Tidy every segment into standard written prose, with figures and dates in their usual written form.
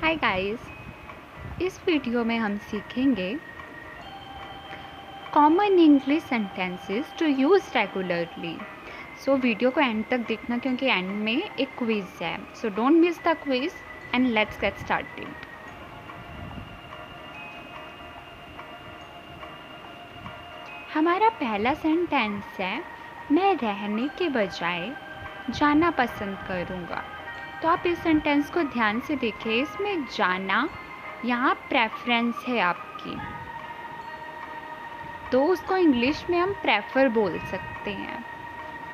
Hi guys, इस video में हम सीखेंगे common English sentences to use regularly. So video को एंड तक देखना क्योंकि एंड में एक क्विज है। So don't miss the quiz and let's get started. हमारा पहला सेंटेंस है, मैं रहने के बजाय जाना पसंद करूँगा। तो आप इस सेंटेंस को ध्यान से देखें। इसमें जाना यहाँ प्रेफरेंस है आपकी, तो उसको इंग्लिश में हम प्रेफर बोल सकते हैं।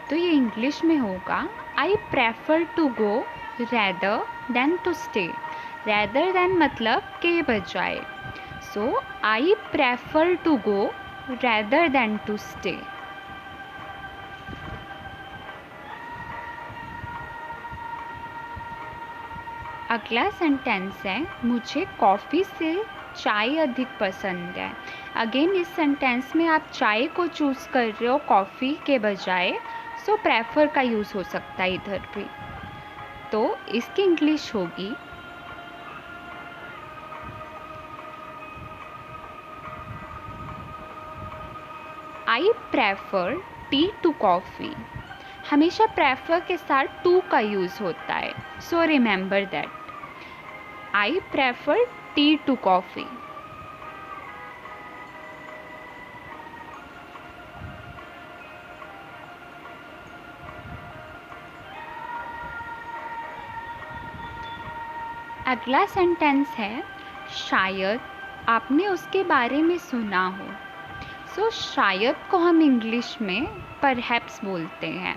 तो ये इंग्लिश में होगा, I prefer to go rather than to stay. Rather than मतलब के बजाय। So I prefer to go rather than to stay. अगला सेंटेंस है, मुझे कॉफ़ी से चाय अधिक पसंद है। अगेन इस सेंटेंस में आप चाय को चूज़ कर रहे हो कॉफ़ी के बजाय, सो प्रेफर का यूज़ हो सकता है इधर भी। तो इसकी इंग्लिश होगी, I prefer tea to coffee. हमेशा प्रेफर के साथ टू का यूज़ होता है, so remember that. I prefer tea to coffee. अगला सेंटेंस है, शायद आपने उसके बारे में सुना हो। सो शायद को हम इंग्लिश में परहैप्स बोलते हैं।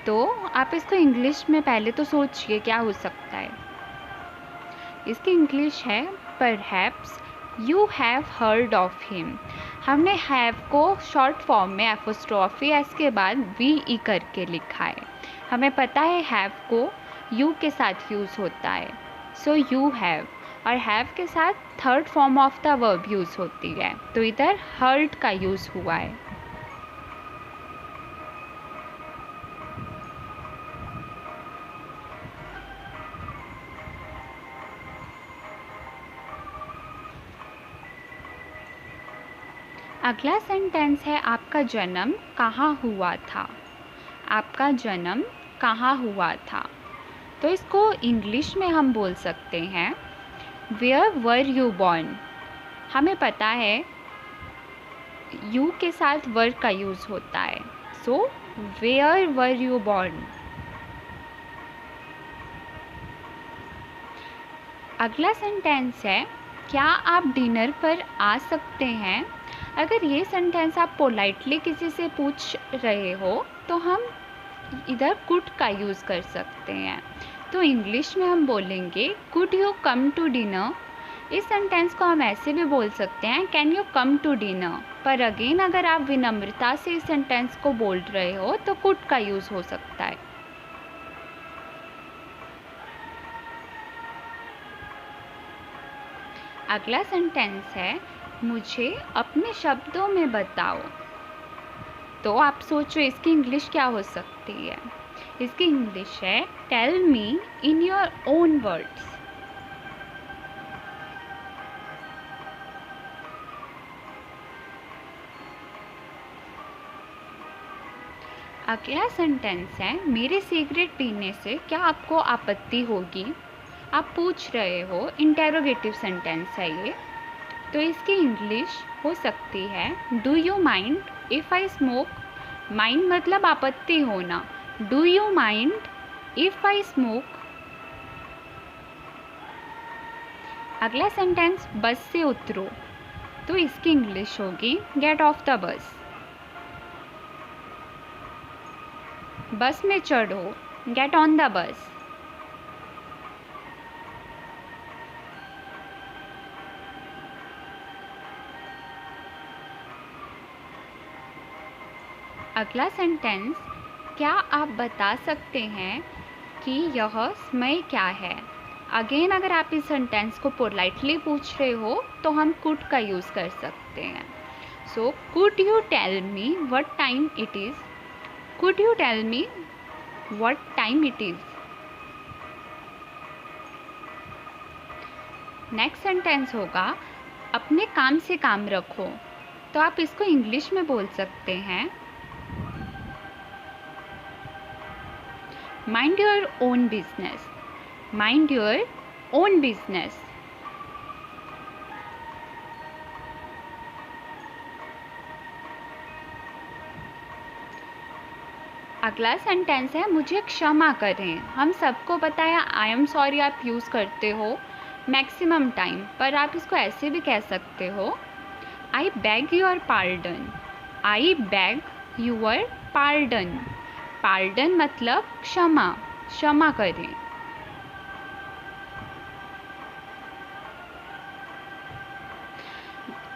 तो आप इसको इंग्लिश में पहले तो सोचिए क्या हो सकता है। इसकी इंग्लिश है, perhaps you have heard of him. हमने हैव को शॉर्ट फॉर्म में एपोस्ट्रॉफी एस के बाद वी ई करके लिखा है। हमें पता है हैव को यू के साथ यूज़ होता है, सो यू हैव, और हैव के साथ third form of the verb use होती है, तो इधर हर्ट का यूज़ हुआ है। अगला सेंटेंस है, आपका जन्म कहाँ हुआ था। आपका जन्म कहाँ हुआ था। तो इसको इंग्लिश में हम बोल सकते हैं, वेयर वर यू बॉर्न। हमें पता है यू के साथ वर का यूज़ होता है, so where were you born. अगला सेंटेंस है, क्या आप डिनर पर आ सकते हैं। अगर ये सेंटेंस आप पोलाइटली किसी से पूछ रहे हो तो हम इधर कुड का यूज़ कर सकते हैं। तो इंग्लिश में हम बोलेंगे, could you come to dinner. इस सेंटेंस को हम ऐसे भी बोल सकते हैं, can you come to dinner. पर अगेन अगर आप विनम्रता से इस सेंटेंस को बोल रहे हो तो कुड का यूज़ हो सकता है। अगला सेंटेंस है, मुझे अपने शब्दों में बताओ। तो आप सोचो इसकी इंग्लिश क्या हो सकती है। इसकी इंग्लिश है, tell me in your own words. अगला सेंटेंस है, मेरे सिगरेट पीने से क्या आपको आपत्ति होगी। आप पूछ रहे हो, इंटेरोगेटिव सेंटेंस है ये। तो इसकी इंग्लिश हो सकती है, do you mind if I smoke. Mind मतलब आपत्ति होना। Do you mind if I smoke. अगला सेंटेंस, बस से उतरो। तो इसकी इंग्लिश होगी, गेट ऑफ द बस। बस में चढ़ो, गेट ऑन द बस। अगला सेंटेंस, क्या आप बता सकते हैं कि यह समय क्या है। अगेन अगर आप इस सेंटेंस को पोलाइटली पूछ रहे हो तो हम कुड का यूज़ कर सकते हैं। So could you tell me what time it is. Could you tell me what time it is. Next sentence होगा अपने काम से काम रखो। तो आप इसको इंग्लिश में बोल सकते हैं mind your own business. Mind your own business. अगला सेंटेंस है मुझे क्षमा करें। हम सबको पता है आई एम सॉरी आप यूज़ करते हो मैक्सिमम टाइम, पर आप इसको ऐसे भी कह सकते हो आई bag your pardon. I bag your pardon. Pardon मतलब क्षमा, क्षमा करें।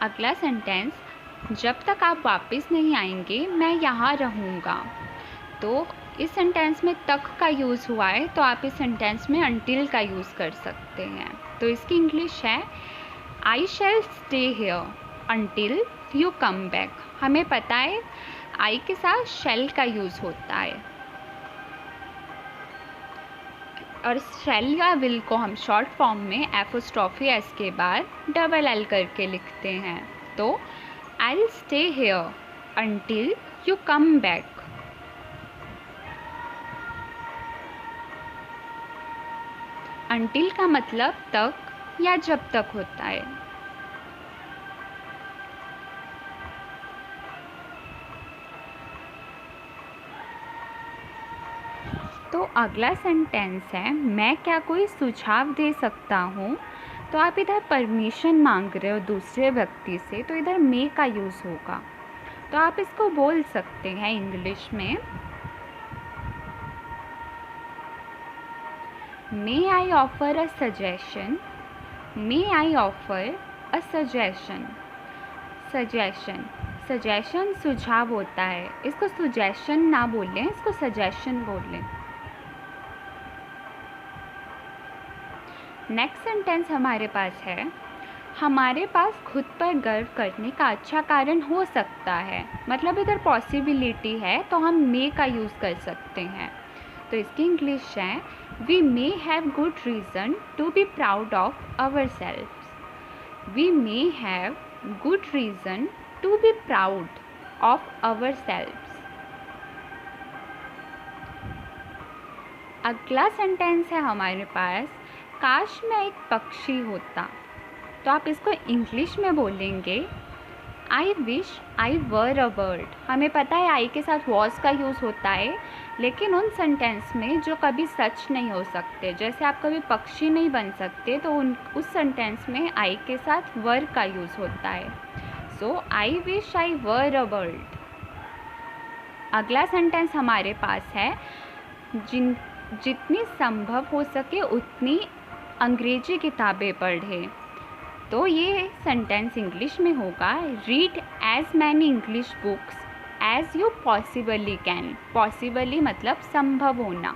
अगला सेंटेंस जब तक आप वापस नहीं आएंगे मैं यहाँ रहूँगा। तो इस सेंटेंस में तक का यूज़ हुआ है, तो आप इस सेंटेंस में अनटिल का यूज़ कर सकते हैं। तो इसकी इंग्लिश है I shall stay here until you come back. हमें पता है आई के साथ शैल का यूज़ होता है, और शैल या विल को हम शॉर्ट फॉर्म में एपोस्ट्रोफी एस के बाद डबल एल करके लिखते हैं। तो I will stay here until you come back. Until का मतलब तक या जब तक होता है। तो अगला सेंटेंस है मैं क्या कोई सुझाव दे सकता हूँ। तो आप इधर परमिशन मांग रहे हो दूसरे व्यक्ति से, तो इधर मे का यूज़ होगा। तो आप इसको बोल सकते हैं इंग्लिश में may I offer a suggestion. May I offer a suggestion. Suggestion, suggestion सुझाव होता है, इसको सजेशन ना बोलें, इसको सजेशन बोलें। नेक्स्ट सेंटेंस हमारे पास है हमारे पास खुद पर गर्व करने का अच्छा कारण हो सकता है। मतलब इधर पॉसिबिलिटी है, तो हम मे का यूज़ कर सकते हैं। तो इसकी इंग्लिश है we may have good reason to be proud of ourselves. We may have good reason to be proud of ourselves. अगला सेंटेंस है हमारे पास काश मैं एक पक्षी होता। तो आप इसको इंग्लिश में बोलेंगे आई wish I were a bird. हमें पता है आई के साथ वॉज का यूज़ होता है, लेकिन उन सेंटेंस में जो कभी सच नहीं हो सकते, जैसे आप कभी पक्षी नहीं बन सकते, तो उस सेंटेंस में आई के साथ वर का यूज़ होता है। So I wish I were a bird. अगला सेंटेंस हमारे पास है जितनी संभव हो सके उतनी अंग्रेजी किताबें पढ़ें। तो ये सेंटेंस इंग्लिश में होगा read as many English books as you possibly can. Possibly मतलब संभव होना।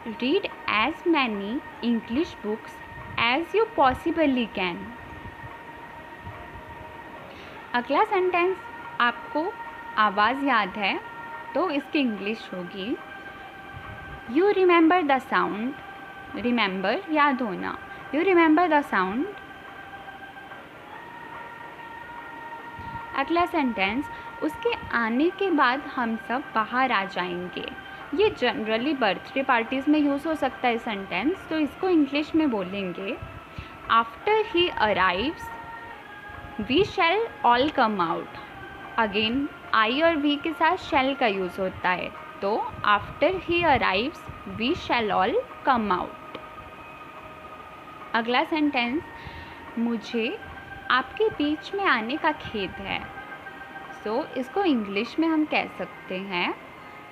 Read as many English books as you possibly can. अगला सेंटेंस आपको आवाज़ याद है, तो इसकी इंग्लिश होगी you remember the sound. Remember याद होना। You remember the sound. अगला सेंटेंस उसके आने के बाद हम सब बाहर आ जाएंगे। ये जनरली बर्थडे पार्टीज़ में यूज़ हो सकता है सेंटेंस, तो इसको इंग्लिश में बोलेंगे after he arrives we shall all come out. Again I और वी के साथ शैल का यूज़ होता है, तो after he arrives we shall all come out. अगला सेंटेंस मुझे आपके बीच में आने का खेद है। सो इसको इंग्लिश में हम कह सकते हैं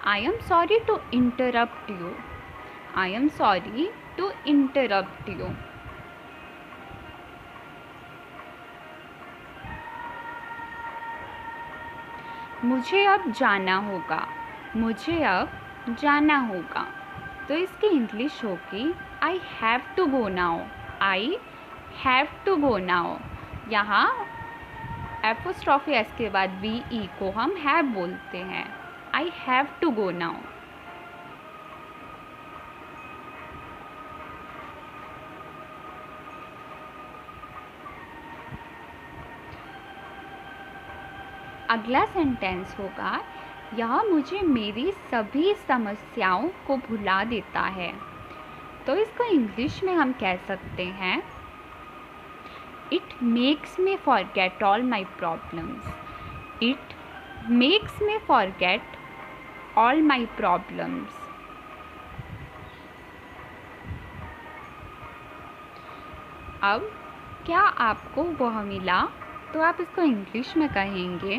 I am sorry to interrupt you. I am sorry to interrupt you. मुझे अब जाना होगा। मुझे अब जाना होगा। तो इसकी इंग्लिश होगी I have to go now. I have to go now. यहाँ एपोस्ट्रोफी एस के बाद वी ई को हम हैव बोलते हैं। I have to go now. अगला सेंटेंस होगा, यह मुझे मेरी सभी समस्याओं को भुला देता है। तो इसको इंग्लिश में हम कह सकते हैं, it makes me forget all my problems. It makes me forget all my problems. अब क्या आपको वह मिला? तो आप इसको इंग्लिश में कहेंगे,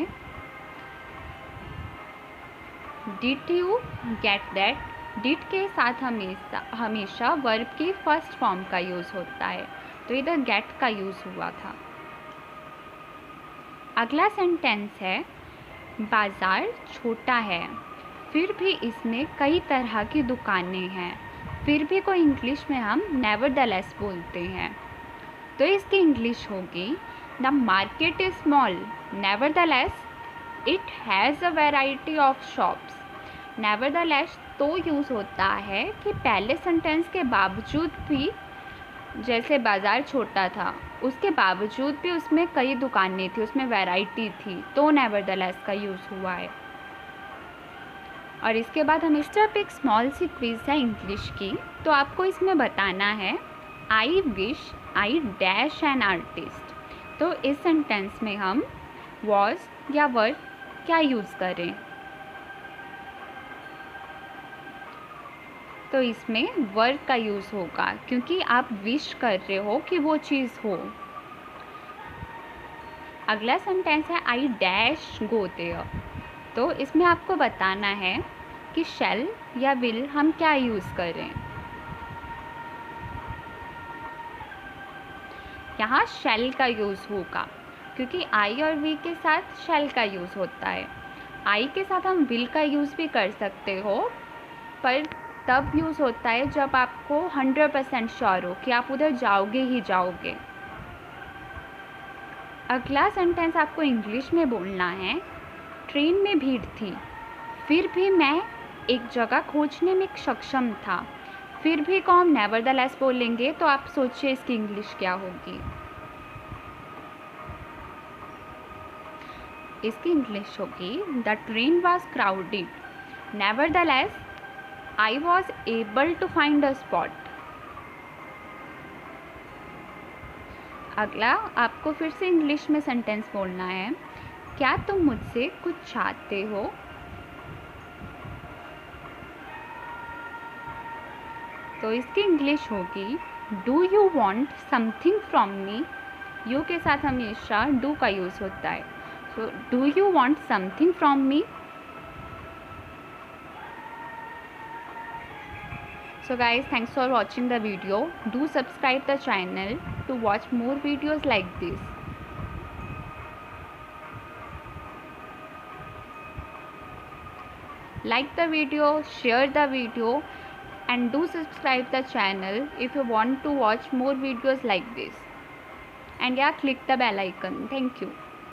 did you get that? Did के साथ हमेशा वर्ब की फर्स्ट फॉर्म का यूज़ होता है, तो इधर गेट का यूज़ हुआ था। अगला सेंटेंस है, बाज़ार छोटा है फिर भी इसमें कई तरह की दुकानें हैं। फिर भी को इंग्लिश में हम नेवरदलेस बोलते हैं, तो इसकी इंग्लिश होगी, the market is small nevertheless it has a variety of shops. Nevertheless तो यूज़ होता है कि पहले सेंटेंस के बावजूद भी, जैसे बाज़ार छोटा था उसके बावजूद भी उसमें कई दुकानें थी, उसमें वैरायटी थी, तो नेवरदलेस का यूज़ हुआ है। और इसके बाद हम इस तरफ एक स्मॉल सी क्विज है इंग्लिश की, तो आपको इसमें बताना है, आई wish I dash an artist. तो इस सेंटेंस में हम वॉज या वर क्या यूज़ करें? तो इसमें वर का यूज़ होगा, क्योंकि आप विश कर रहे हो कि वो चीज़ हो। अगला सेंटेंस है, आई डैश गो देयर। तो इसमें आपको बताना है कि शैल या विल हम क्या यूज़ करें। यहाँ शैल का यूज़ होगा, क्योंकि आई और वी के साथ शैल का यूज़ होता है। आई के साथ हम विल का यूज़ भी कर सकते हो, पर तब यूज़ होता है जब आपको 100% श्योर हो कि आप उधर जाओगे ही जाओगे। अगला सेंटेंस आपको इंग्लिश में बोलना है, ट्रेन में भीड़ थी फिर भी मैं एक जगह खोजने में सक्षम था। फिर भी को हम नेवरदलेस बोलेंगे, तो आप सोचिए इसकी इंग्लिश क्या होगी। इसकी इंग्लिश होगी, the train was crowded nevertheless I was able to find a spot. अगला आपको फिर से इंग्लिश में सेंटेंस बोलना है, क्या तुम मुझसे कुछ चाहते हो? तो इसकी इंग्लिश होगी, do you want something from me? You के साथ हमेशा डू का यूज़ होता है, so do you want something from me? So guys, thanks for watching the video. Do subscribe the channel to watch more videos like this. Like the video, share the video, and do subscribe the channel if you want to watch more videos like this. And yeah, click the bell icon. Thank you.